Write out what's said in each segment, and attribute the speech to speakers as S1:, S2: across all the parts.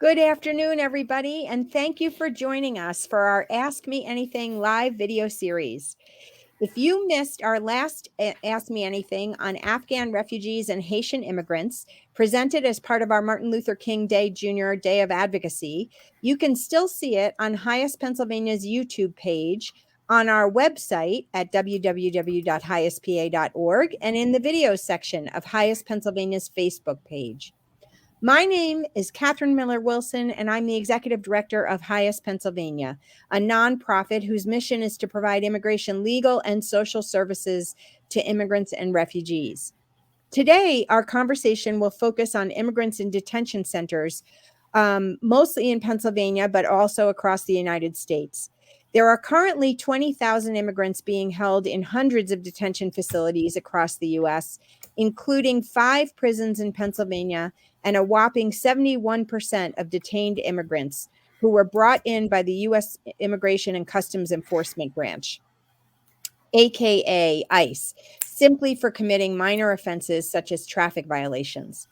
S1: Good afternoon, everybody, and thank you for joining us for our Ask Me Anything live video series. If you missed our last Ask Me Anything on Afghan refugees and Haitian immigrants, presented as part of our Martin Luther King Day Jr. Day of Advocacy, you can still see it on HIAS Pennsylvania's YouTube page, on our website at www.hiaspa.org, and in the videos section of HIAS Pennsylvania's Facebook page. My name is Cathryn Miller-Wilson, and I'm the Executive Director of HIAS Pennsylvania, a nonprofit whose mission is to provide immigration legal and social services to immigrants and refugees. Today, our conversation will focus on immigrants in detention centers, mostly in Pennsylvania, but also across the United States. There are currently 20,000 immigrants being held in hundreds of detention facilities across the U.S., including 5 prisons in Pennsylvania and a whopping 71% of detained immigrants who were brought in by the U.S. Immigration and Customs Enforcement Branch, aka ICE, simply for committing minor offenses such as traffic violations.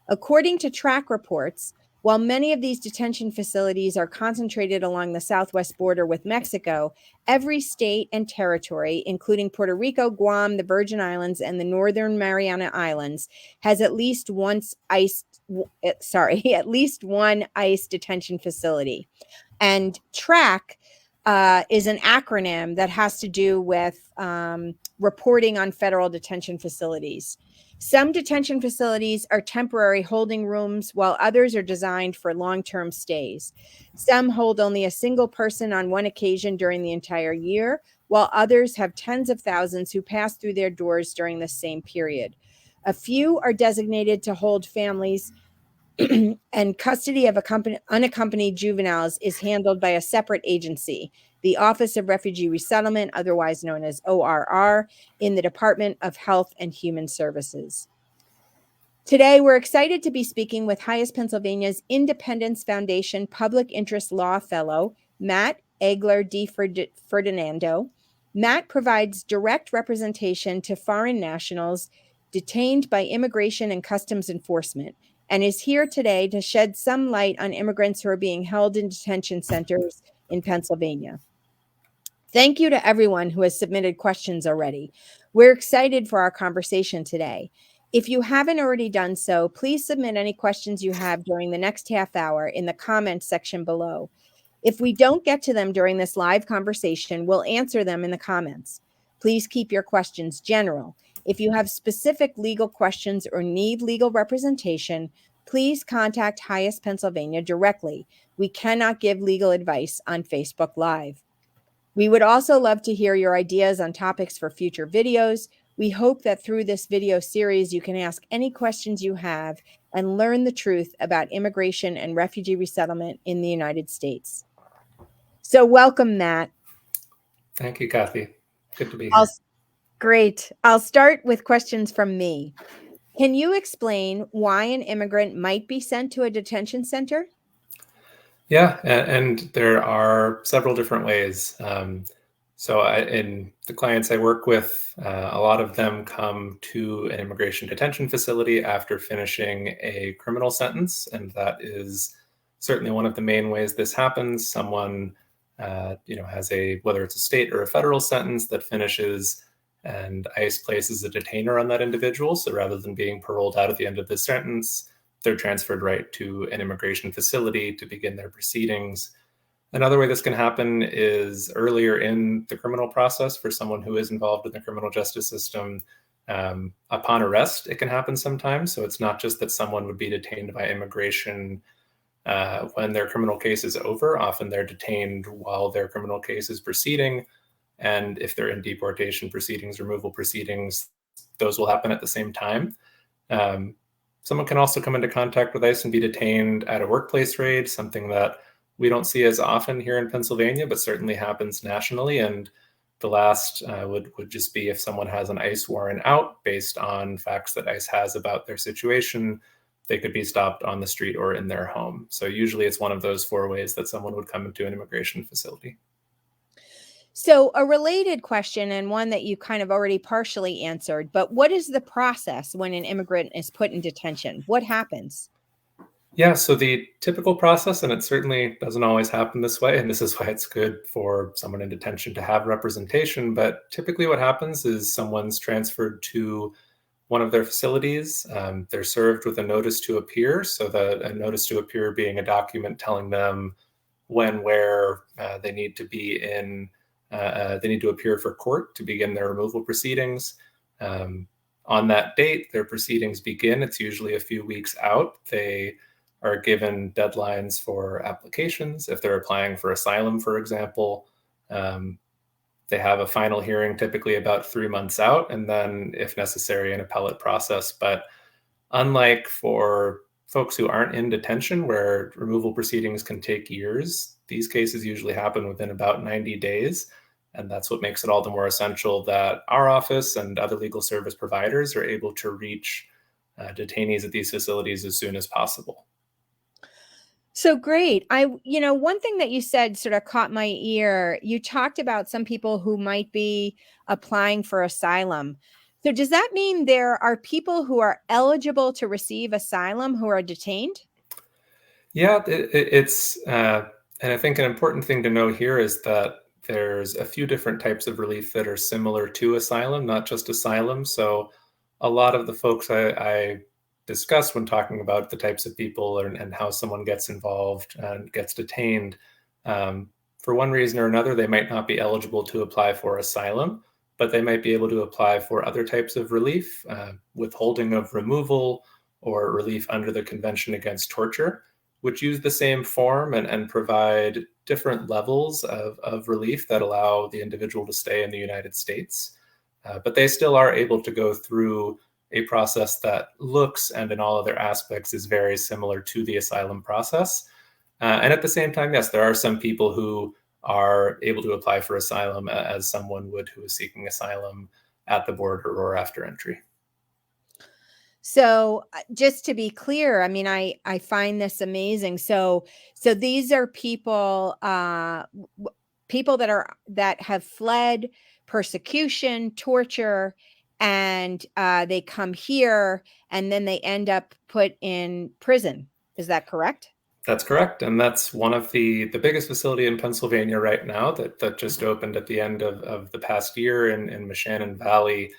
S1: According to track reports, while many of these detention facilities are concentrated along the southwest border with Mexico, every state and territory, including Puerto Rico, Guam, the Virgin Islands, and the Northern Mariana Islands, has at least one ICE detention facility. And track is an acronym that has to do with reporting on federal detention facilities. Some detention facilities are temporary holding rooms, while others are designed for long-term stays. Some hold only a single person on one occasion during the entire year, while others have tens of thousands who pass through their doors during the same period. A few are designated to hold families, and custody of unaccompanied juveniles is handled by a separate agency, the Office of Refugee Resettlement, otherwise known as ORR, in the Department of Health and Human Services. Today, we're excited to be speaking with HIAS Pennsylvania's Independence Foundation Public Interest Law Fellow, Matt Egler DiFerdinando. Matt provides direct representation to foreign nationals detained by Immigration and Customs Enforcement, and is here today to shed some light on immigrants who are being held in detention centers in Pennsylvania. Thank you to everyone who has submitted questions already. We're excited for our conversation today. If you haven't already done so, please submit any questions you have during the next half hour in the comments section below. If we don't get to them during this live conversation, we'll answer them in the comments. Please keep your questions general. If you have specific legal questions or need legal representation, please contact HIAS Pennsylvania directly. We cannot give legal advice on Facebook Live. We would also love to hear your ideas on topics for future videos. We hope that through this video series, you can ask any questions you have and learn the truth about immigration and refugee resettlement in the United States. So welcome, Matt.
S2: Thank you, Kathy. Good to be here.
S1: Great. I'll start with questions from me. Can you explain why an immigrant might be sent to a detention center?
S2: Yeah, and there are several different ways. In the clients I work with, a lot of them come to an immigration detention facility after finishing a criminal sentence, and that is certainly one of the main ways this happens. Someone, has whether it's a state or a federal sentence that finishes, and ICE places a detainer on that individual. So rather than being paroled out at the end of the sentence, they're transferred right to an immigration facility to begin their proceedings. Another way this can happen is earlier in the criminal process for someone who is involved in the criminal justice system. Upon arrest, it can happen sometimes. So it's not just that someone would be detained by immigration when their criminal case is over. Often they're detained while their criminal case is proceeding. And if they're in deportation proceedings, removal proceedings, those will happen at the same time. Someone can also come into contact with ICE and be detained at a workplace raid, something that we don't see as often here in Pennsylvania, but certainly happens nationally. And the last would just be if someone has an ICE warrant out based on facts that ICE has about their situation, they could be stopped on the street or in their home. So usually it's one of those 4 ways that someone would come into an immigration facility.
S1: So a related question, and one that you kind of already partially answered, but what is the process when an immigrant is put in detention? What happens?
S2: Yeah, so the typical process, and it certainly doesn't always happen this way, and this is why it's good for someone in detention to have representation, but typically what happens is someone's transferred to one of their facilities. They're served with a notice to appear, so a notice to appear being a document telling them when, where they need to be in, they need to appear for court to begin their removal proceedings. On that date, their proceedings begin. It's usually a few weeks out. They are given deadlines for applications. If they're applying for asylum, for example, they have a final hearing typically about 3 months out, and then, if necessary, an appellate process. But unlike for folks who aren't in detention, where removal proceedings can take years, these cases usually happen within about 90 days. And that's what makes it all the more essential that our office and other legal service providers are able to reach detainees at these facilities as soon as possible.
S1: So great. One thing that you said sort of caught my ear. You talked about some people who might be applying for asylum. So does that mean there are people who are eligible to receive asylum who are detained?
S2: Yeah, and I think an important thing to know here is that there's a few different types of relief that are similar to asylum, not just asylum. So a lot of the folks I discussed when talking about the types of people and how someone gets involved and gets detained, for one reason or another, they might not be eligible to apply for asylum, but they might be able to apply for other types of relief, withholding of removal, or relief under the Convention Against Torture, which use the same form and provide different levels of relief that allow the individual to stay in the United States. But they still are able to go through a process that looks and in all other aspects is very similar to the asylum process. And at the same time, yes, there are some people who are able to apply for asylum as someone would who is seeking asylum at the border or after entry.
S1: So just to be clear, I mean, I find this amazing. So these are people people that have fled persecution, torture, and they come here and then they end up put in prison. Is that correct?
S2: That's correct, and that's one of the biggest facility in Pennsylvania right now that just opened at the end of the past year in Moshannon Valley.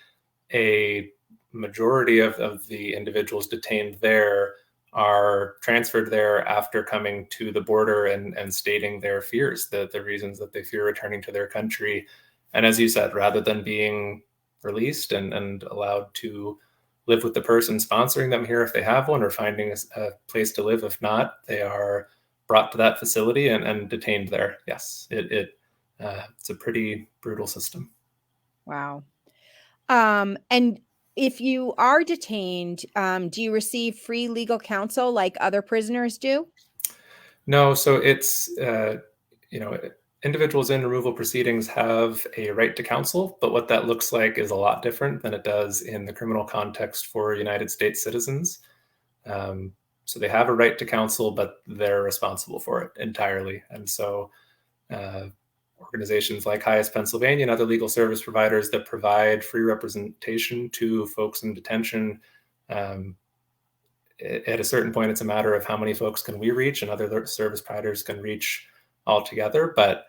S2: A majority of the individuals detained there are transferred there after coming to the border and stating their fears, the reasons that they fear returning to their country. And as you said, rather than being released and allowed to live with the person sponsoring them here if they have one, or finding a place to live if not, they are brought to that facility and detained there. Yes, it's a pretty brutal system.
S1: Wow. And if you are detained, do you receive free legal counsel like other prisoners do?
S2: No, so it's you know, individuals in removal proceedings have a right to counsel, but what that looks like is a lot different than it does in the criminal context for United States citizens. So they have a right to counsel, but they're responsible for it entirely. And so uh, organizations like HIAS Pennsylvania and other legal service providers that provide free representation to folks in detention, um, at a certain point, it's a matter of how many folks can we reach and other service providers can reach altogether. But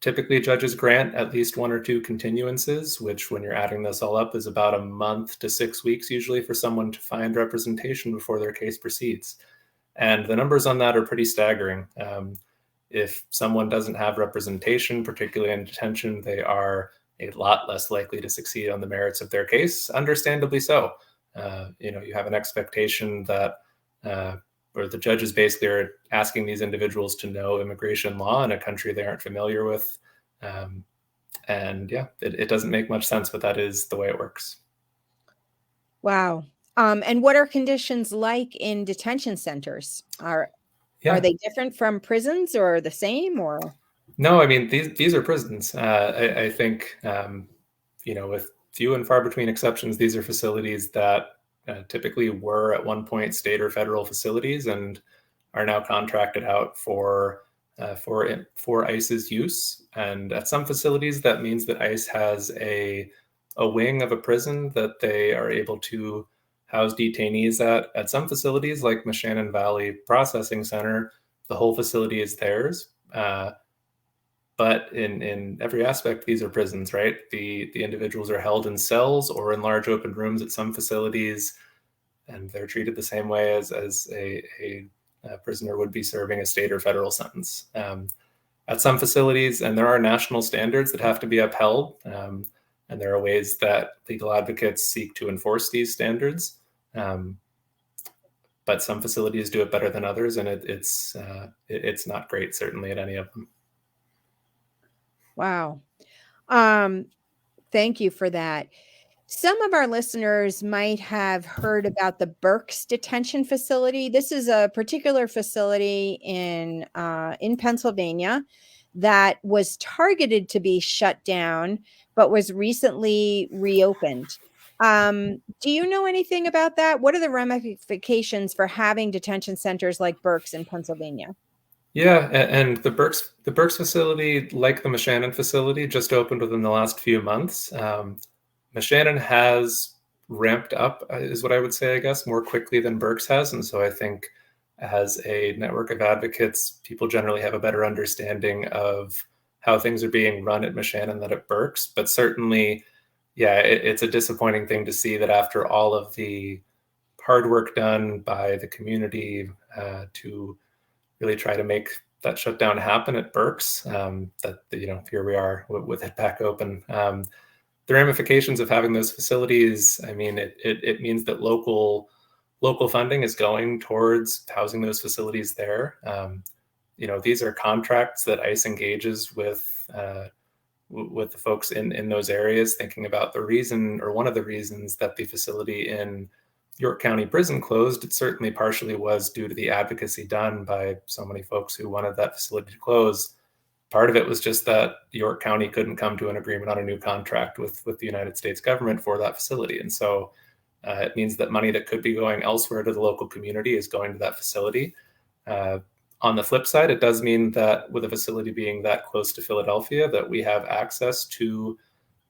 S2: typically, judges grant at least 1 or 2 continuances, which, when you're adding this all up, is about a month to 6 weeks usually for someone to find representation before their case proceeds. And the numbers on that are pretty staggering. If someone doesn't have representation, particularly in detention, they are a lot less likely to succeed on the merits of their case, understandably so. You have an expectation that, or the judges basically are asking these individuals to know immigration law in a country they aren't familiar with. And yeah, it doesn't make much sense, but that is the way it works.
S1: Wow. And what are conditions like in detention centers? Are
S2: Yeah.
S1: they different from prisons or the same or?
S2: No, I mean, these are prisons. I think, with few and far between exceptions, these are facilities that typically were at one point state or federal facilities and are now contracted out for ICE's use. And at some facilities, that means that ICE has a wing of a prison that they are able to house detainees at some facilities like Moshannon Valley Processing Center. The whole facility is theirs. But in every aspect, these are prisons, right? The individuals are held in cells or in large open rooms at some facilities, and they're treated the same way as a prisoner would be serving a state or federal sentence. At some facilities, and there are national standards that have to be upheld, and there are ways that legal advocates seek to enforce these standards. But some facilities do it better than others, and it's not great, certainly, at any of them.
S1: Wow. Thank you for that. Some of our listeners might have heard about the Berks detention facility. This is a particular facility in Pennsylvania that was targeted to be shut down, but was recently reopened. Do you know anything about that? What are the ramifications for having detention centers like Berks in Pennsylvania?
S2: Yeah, and the Berks facility, like the Moshannon facility, just opened within the last few months. Moshannon has ramped up, is what I would say, I guess, more quickly than Berks has. And so I think as a network of advocates, people generally have a better understanding of how things are being run at Moshannon than at Berks. But certainly, yeah, it's a disappointing thing to see that after all of the hard work done by the community to really try to make that shutdown happen at Berks, here we are with it back open. The ramifications of having those facilities, I mean, it means that local funding is going towards housing those facilities there. These are contracts that ICE engages with the folks in those areas, thinking about the reason, or one of the reasons, that the facility in York County Prison closed. It certainly partially was due to the advocacy done by so many folks who wanted that facility to close. Part of it was just that York County couldn't come to an agreement on a new contract with the United States government for that facility. And so it means that money that could be going elsewhere to the local community is going to that facility. On the flip side, it does mean that with a facility being that close to Philadelphia, that we have access to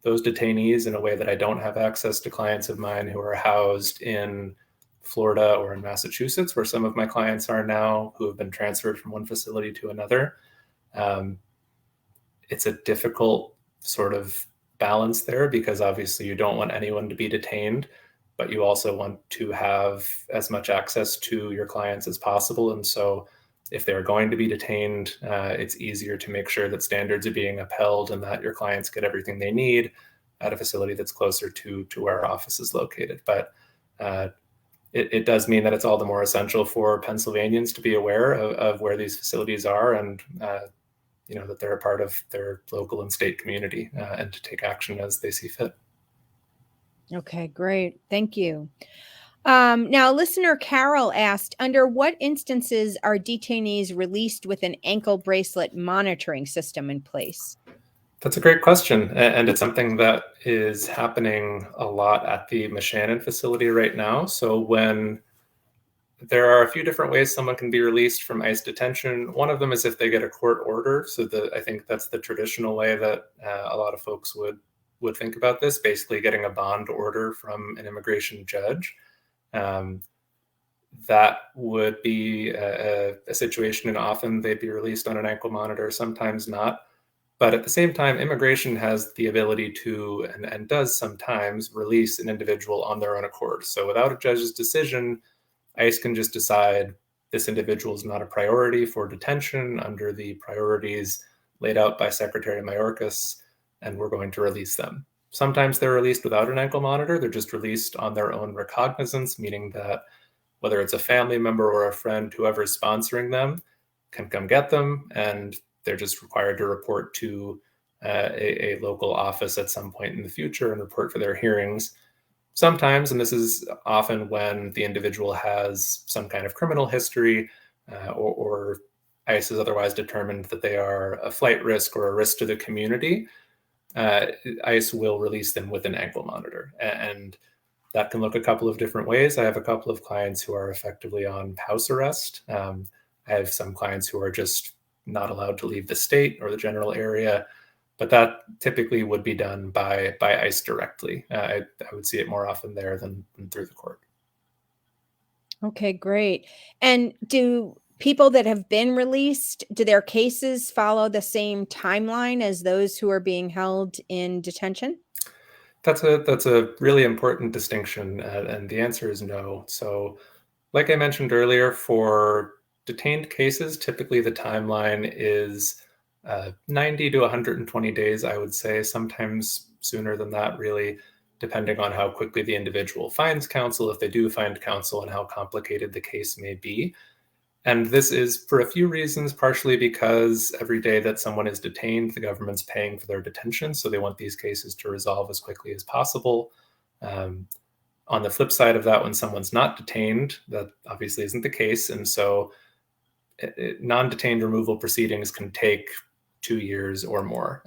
S2: those detainees in a way that I don't have access to clients of mine who are housed in Florida or in Massachusetts, where some of my clients are now, who have been transferred from one facility to another. It's a difficult sort of balance there, because obviously you don't want anyone to be detained, but you also want to have as much access to your clients as possible. And so if they're going to be detained, it's easier to make sure that standards are being upheld and that your clients get everything they need at a facility that's closer to where our office is located. But it does mean that it's all the more essential for Pennsylvanians to be aware of where these facilities are, and that they're a part of their local and state community, and to take action as they see fit.
S1: Okay, great. Thank you. Now, listener Carol asked, under what instances are detainees released with an ankle bracelet monitoring system in place?
S2: That's a great question. And it's something that is happening a lot at the Moshannon facility right now. So when there are a few different ways someone can be released from ICE detention. One of them is if they get a court order. So I think that's the traditional way that a lot of folks would think about this, basically getting a bond order from an immigration judge. That would be a situation, and often they'd be released on an ankle monitor, sometimes not. But at the same time, immigration has the ability to, and does sometimes, release an individual on their own accord. So without a judge's decision, ICE can just decide this individual is not a priority for detention under the priorities laid out by Secretary Mayorkas, and we're going to release them. Sometimes they're released without an ankle monitor. They're just released on their own recognizance, meaning that whether it's a family member or a friend, whoever is sponsoring them can come get them, and they're just required to report to a local office at some point in the future and report for their hearings. Sometimes, and this is often when the individual has some kind of criminal history, or ICE has otherwise determined that they are a flight risk or a risk to the community, ICE will release them with an ankle monitor. And that can look a couple of different ways. I have a couple of clients who are effectively on house arrest. I have some clients who are just not allowed to leave the state or the general area, but that typically would be done by ICE directly. I would see it more often there than through the court.
S1: Okay, great. And do people that have been released, do their cases follow the same timeline as those who are being held in detention?
S2: That's a really important distinction, and the answer is no. So, like I mentioned earlier, for detained cases, typically the timeline is 90 to 120 days, I would say, sometimes sooner than that, really, depending on how quickly the individual finds counsel, if they do find counsel, and how complicated the case may be. And this is for a few reasons, partially because every day that someone is detained, the government's paying for their detention. So they want these cases to resolve as quickly as possible. Um, on the flip side of that, when someone's not detained, that obviously isn't the case. And so non-detained removal proceedings can take 2 years or more.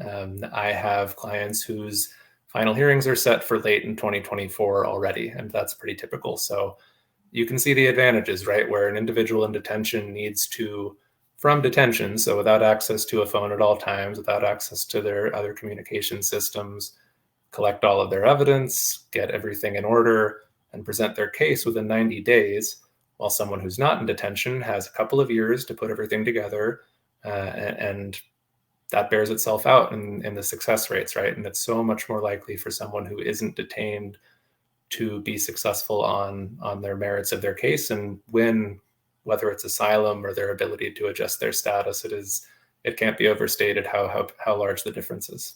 S2: I have clients whose final hearings are set for late in 2024 already, and that's pretty typical. So you can see the advantages, right? Where an individual in detention needs to, from detention, so without access to a phone at all times, without access to their other communication systems, collect all of their evidence, get everything in order, and present their case within 90 days, while someone who's not in detention has a couple of years to put everything together, and that bears itself out in the success rates, right? And it's so much more likely for someone who isn't detained to be successful on their merits of their case and win, whether it's asylum or their ability to adjust their status. It can't be overstated how large the difference is.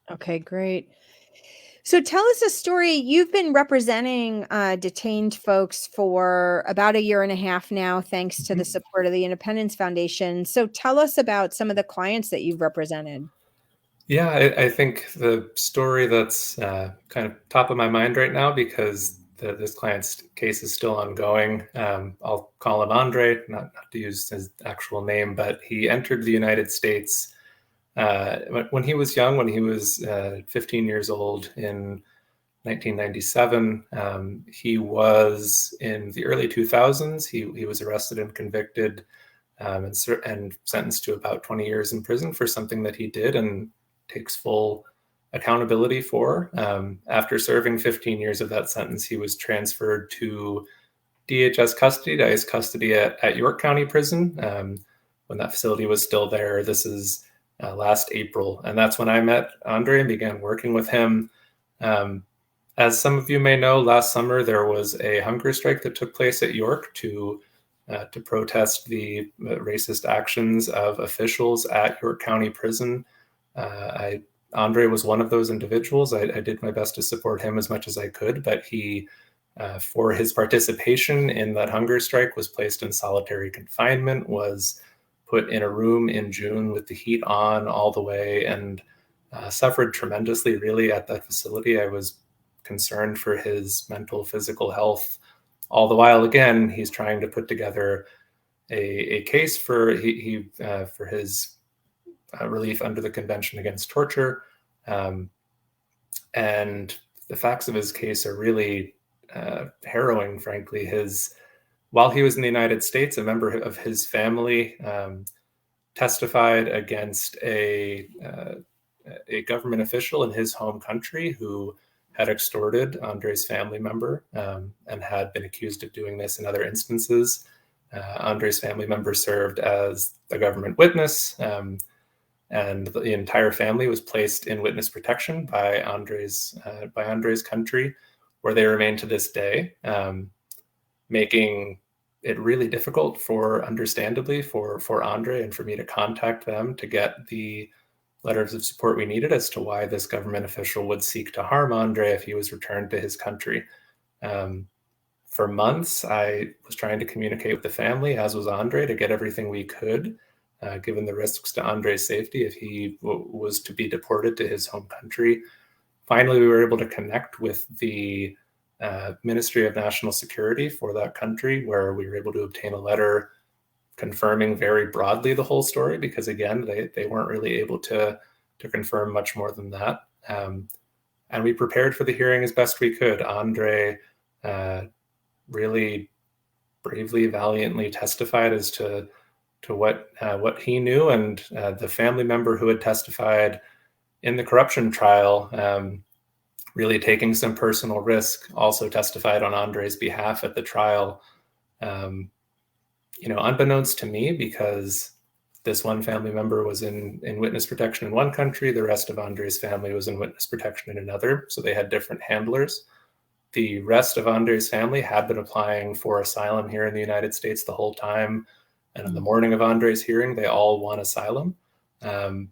S1: Okay, great. So tell us a story. You've been representing detained folks for about a year and a half now, thanks to the
S2: Mhm.
S1: support of the Independence Foundation. So tell us about some of the clients that you've represented.
S2: Yeah, I think the story that's kind of top of my mind right now, because this client's case is still ongoing. I'll call him Andre, not to use his actual name, but he entered the United States when he was young, when he was 15 years old in 1997. He was in the early 2000s. He was arrested and convicted, and sentenced to about 20 years in prison for something that he did and takes full accountability for. After serving 15 years of that sentence, he was transferred to DHS custody, to ICE custody at York County Prison, when that facility was still there. This is last April. And that's when I met Andre and began working with him. As some of you may know, last summer there was a hunger strike that took place at York to protest the racist actions of officials at York County Prison. Andre was one of those individuals. I did my best to support him as much as I could, but he, for his participation in that hunger strike, was placed in solitary confinement, was put in a room in June with the heat on all the way, and suffered tremendously, really, at that facility. I was concerned for his mental, physical health. All the while, again, he's trying to put together a case for for his relief under the Convention Against Torture. And the facts of his case are really harrowing, frankly. While he was in the United States, a member of his family testified against a government official in his home country who had extorted Andre's family member, and had been accused of doing this in other instances. Andre's family member served as a government witness, and the entire family was placed in witness protection by Andre's country, where they remain to this day, making it really difficult, understandably, for Andre and for me to contact them to get the letters of support we needed as to why this government official would seek to harm Andre if he was returned to his country. For months, I was trying to communicate with the family, as was Andre, to get everything we could, given the risks to Andre's safety if he was to be deported to his home country. Finally, we were able to connect with the Ministry of National Security for that country, where we were able to obtain a letter confirming very broadly the whole story, because again, they weren't really able to confirm much more than that. And we prepared for the hearing as best we could. Andre really bravely, valiantly testified as to what he knew, and the family member who had testified in the corruption trial really taking some personal risk, also testified on Andre's behalf at the trial. Unbeknownst to me, because this one family member was in witness protection in one country, the rest of Andre's family was in witness protection in another, so they had different handlers. The rest of Andre's family had been applying for asylum here in the United States the whole time, and on the morning of Andre's hearing, they all won asylum, and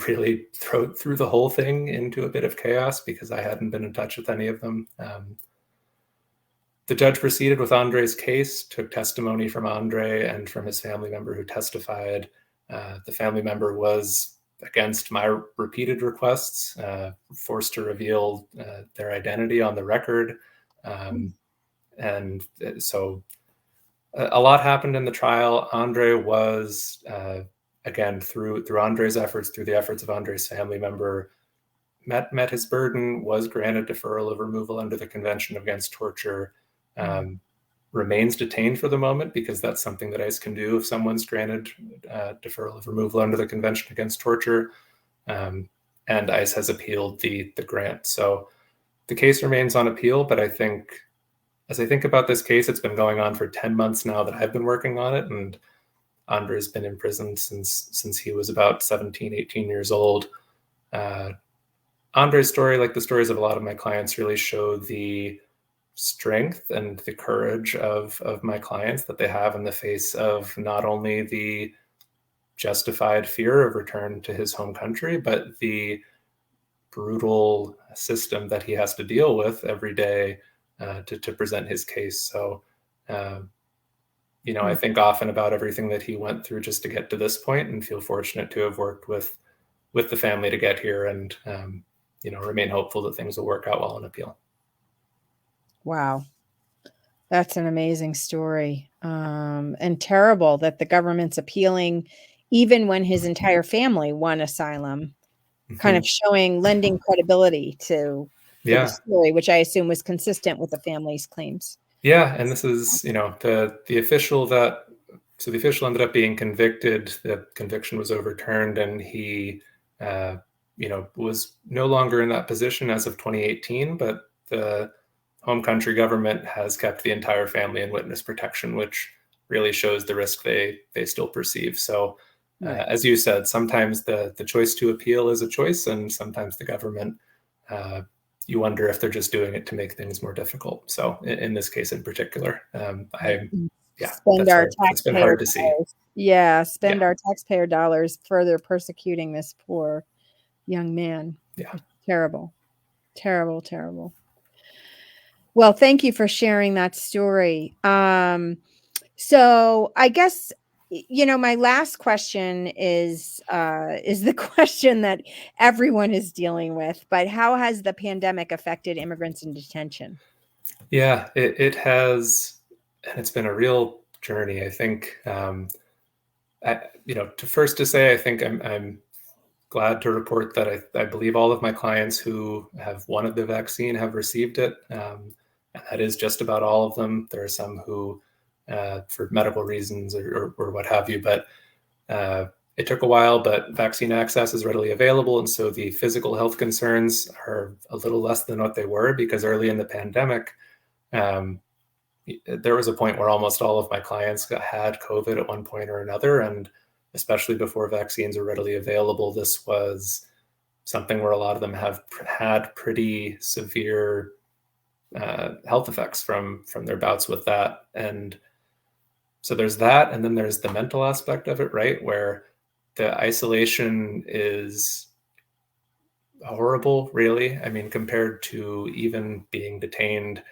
S2: really threw the whole thing into a bit of chaos because I hadn't been in touch with any of them. The judge proceeded with Andre's case, took testimony from Andre and from his family member who testified. The family member was against my repeated requests, forced to reveal their identity on the record. And so a lot happened in the trial. Andre was, again, through Andre's efforts, through the efforts of Andre's family member, met his burden, was granted deferral of removal under the Convention Against Torture, remains detained for the moment because that's something that ICE can do if someone's granted deferral of removal under the Convention Against Torture, and ICE has appealed the grant. So the case remains on appeal, but I think, as I think about this case, it's been going on for 10 months now that I've been working on it, and Andre's been in prison since he was about 17, 18 years old. Andre's story, like the stories of a lot of my clients, really show the strength and the courage of my clients that they have in the face of not only the justified fear of return to his home country, but the brutal system that he has to deal with every day to present his case. So, I think often about everything that he went through just to get to this point, and feel fortunate to have worked with the family to get here, and remain hopeful that things will work out well on appeal.
S1: Wow. That's an amazing story. And terrible that the government's appealing even when his entire family won asylum, kind of lending credibility to the story, which I assume was consistent with the family's claims.
S2: Yeah, and this is, the official so the official ended up being convicted. The conviction was overturned, and he, was no longer in that position as of 2018, but the home country government has kept the entire family in witness protection, which really shows the risk they still perceive. So, as you said, sometimes the choice to appeal is a choice, and sometimes the government, you wonder if they're just doing it to make things more difficult. So, in this case in particular, it's been hard to see.
S1: Spend our taxpayer dollars further persecuting this poor young man.
S2: Yeah,
S1: terrible, terrible, terrible. Well, thank you for sharing that story. So I guess, my last question is the question that everyone is dealing with, but how has the pandemic affected immigrants in detention?
S2: Yeah, it has, and it's been a real journey. I think, I think I'm glad to report that I believe all of my clients who have wanted the vaccine have received it. And that is just about all of them. There are some who, for medical reasons or what have you, but it took a while, but vaccine access is readily available. And so the physical health concerns are a little less than what they were, because early in the pandemic, there was a point where almost all of my clients had COVID at one point or another. And especially before vaccines were readily available, this was something where a lot of them have had pretty severe health effects from their bouts with that. And so there's that, and then there's the mental aspect of it, right, where the isolation is horrible, really. I mean, compared to even being detained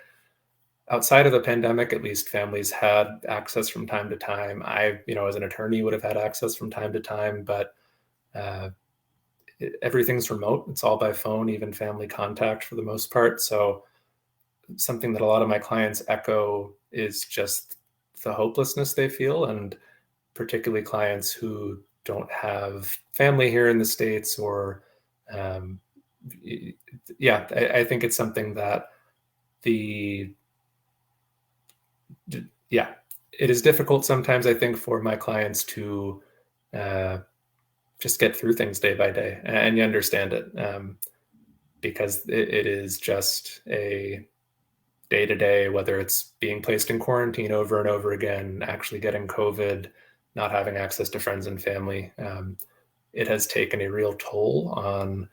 S2: outside of the pandemic, at least families had access from time to time. I, as an attorney, would have had access from time to time, but everything's remote. It's all by phone, even family contact for the most part. So something that a lot of my clients echo is just the hopelessness they feel, and particularly clients who don't have family here in the States, or I think it's something that it is difficult sometimes, I think, for my clients to just get through things day by day, and you understand it. because it is just a day-to-day, whether it's being placed in quarantine over and over again, actually getting COVID, not having access to friends and family. It has taken a real toll on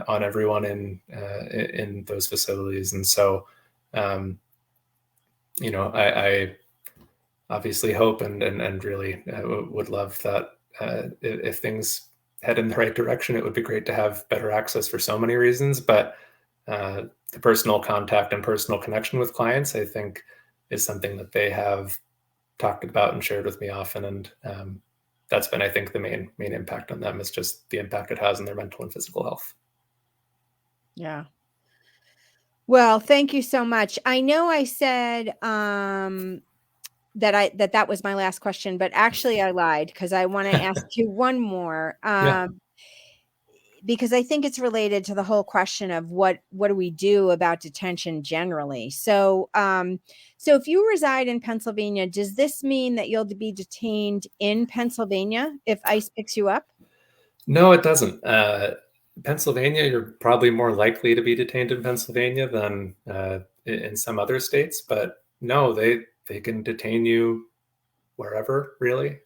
S2: everyone in those facilities. And so, I obviously hope and really would love that if things head in the right direction, it would be great to have better access for so many reasons. But the personal contact and personal connection with clients, I think, is something that they have talked about and shared with me often. And that's been, I think, the main impact on them, is just the impact it has on their mental and physical health.
S1: Yeah. Well, thank you so much. I know I said that was my last question, but actually I lied, because I want to ask you one more.
S2: Yeah.
S1: Because I think it's related to the whole question of what do we do about detention generally. So, so if you reside in Pennsylvania, does this mean that you'll be detained in Pennsylvania if ICE picks you up?
S2: No, it doesn't. Pennsylvania, you're probably more likely to be detained in Pennsylvania than in some other states, but no, they can detain you wherever, really.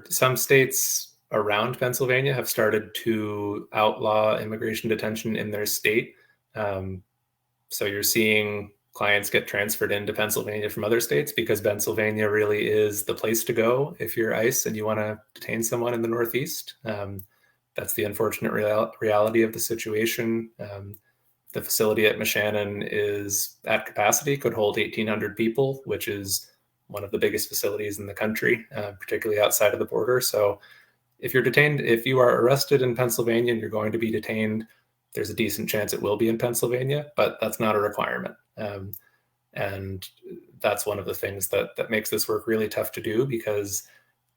S2: Some states around Pennsylvania have started to outlaw immigration detention in their state. So you're seeing clients get transferred into Pennsylvania from other states because Pennsylvania really is the place to go if you're ICE and you want to detain someone in the Northeast. That's the unfortunate reality of the situation. The facility at Moshannon is at capacity, could hold 1,800 people, which is one of the biggest facilities in the country, particularly outside of the border. So if you are arrested in Pennsylvania and you're going to be detained, there's a decent chance it will be in Pennsylvania, but that's not a requirement. And that's one of the things that makes this work really tough to do, because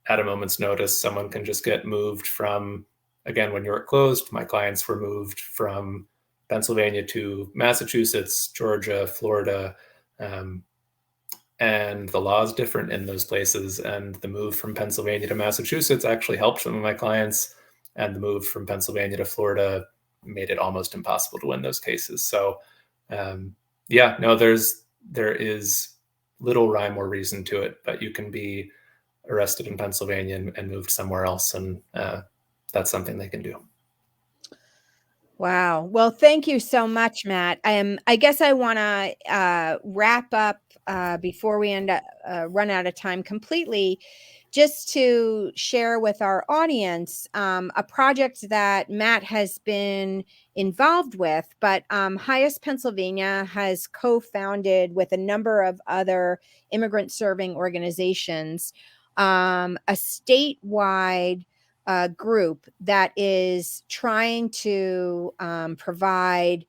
S2: at a moment's notice, someone can just get moved from, again, when York closed, my clients were moved from Pennsylvania to Massachusetts, Georgia, Florida, and the law is different in those places. And the move from Pennsylvania to Massachusetts actually helped some of my clients, and the move from Pennsylvania to Florida made it almost impossible to win those cases. So, there is little rhyme or reason to it, but you can be arrested in Pennsylvania and moved somewhere else, and that's something they can do.
S1: Wow. Well, thank you so much, Matt. I guess I want to wrap up before we run out of time completely, just to share with our audience a project that Matt has been involved with, but HIAS Pennsylvania has co-founded with a number of other immigrant serving organizations a statewide group that is trying to provide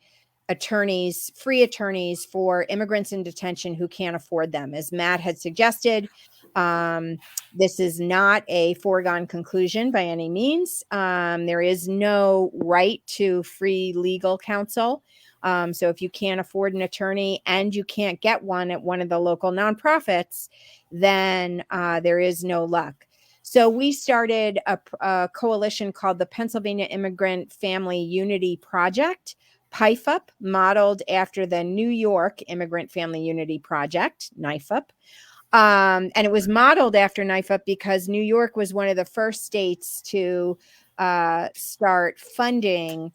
S1: free attorneys for immigrants in detention who can't afford them. As Matt had suggested, this is not a foregone conclusion by any means. There is no right to free legal counsel. So if you can't afford an attorney and you can't get one at one of the local nonprofits, then there is no luck. So we started a coalition called the Pennsylvania Immigrant Family Unity Project, PIFUP, modeled after the New York Immigrant Family Unity Project, NIFUP. And it was modeled after NIFUP because New York was one of the first states to start funding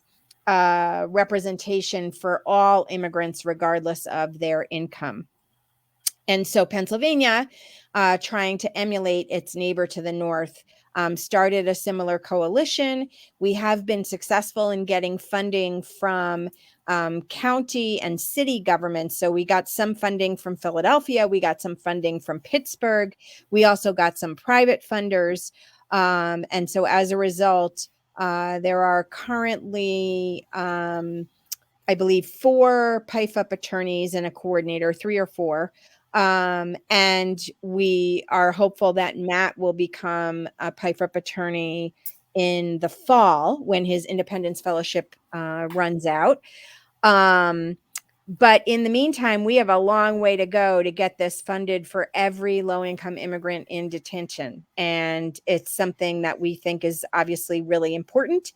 S1: representation for all immigrants, regardless of their income. And so Pennsylvania, trying to emulate its neighbor to the north, started a similar coalition. We have been successful in getting funding from county and city governments. So we got some funding from Philadelphia. We got some funding from Pittsburgh. We also got some private funders. And so as a result, there are currently, I believe, 4 PIFUP attorneys and a coordinator, 3 or 4. And we are hopeful that Matt will become a PIFUP attorney in the fall when his Independence Fellowship runs out. But in the meantime, we have a long way to go to get this funded for every low-income immigrant in detention. And it's something that we think is obviously really important.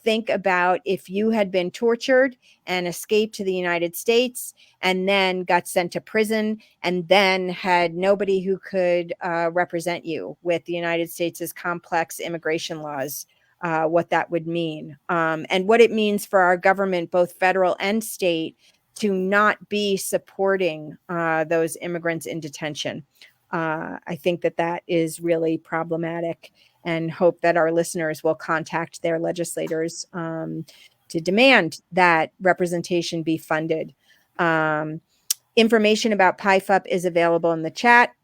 S1: think about if you had been tortured and escaped to the United States and then got sent to prison and then had nobody who could represent you with the United States' complex immigration laws, what that would mean, and what it means for our government, both federal and state, to not be supporting those immigrants in detention. I think that that is really problematic, and hope that our listeners will contact their legislators to demand that representation be funded. Information about PIFUP is available in the chat.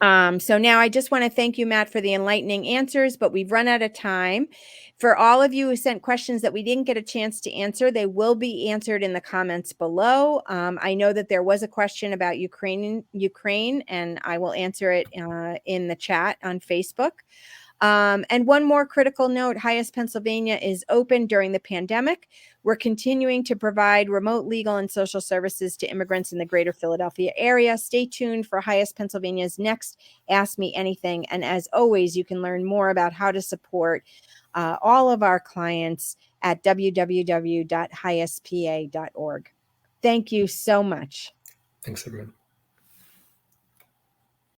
S1: So now I just want to thank you, Matt, for the enlightening answers, but we've run out of time. For all of you who sent questions that we didn't get a chance to answer, they will be answered in the comments below. I know that there was a question about Ukraine, and I will answer it in the chat on Facebook. And one more critical note, HIAS Pennsylvania is open during the pandemic. We're continuing to provide remote legal and social services to immigrants in the greater Philadelphia area. Stay tuned for HIAS Pennsylvania's next Ask Me Anything. And as always, you can learn more about how to support all of our clients at www.hiaspa.org. Thank you so much.
S2: Thanks, everyone.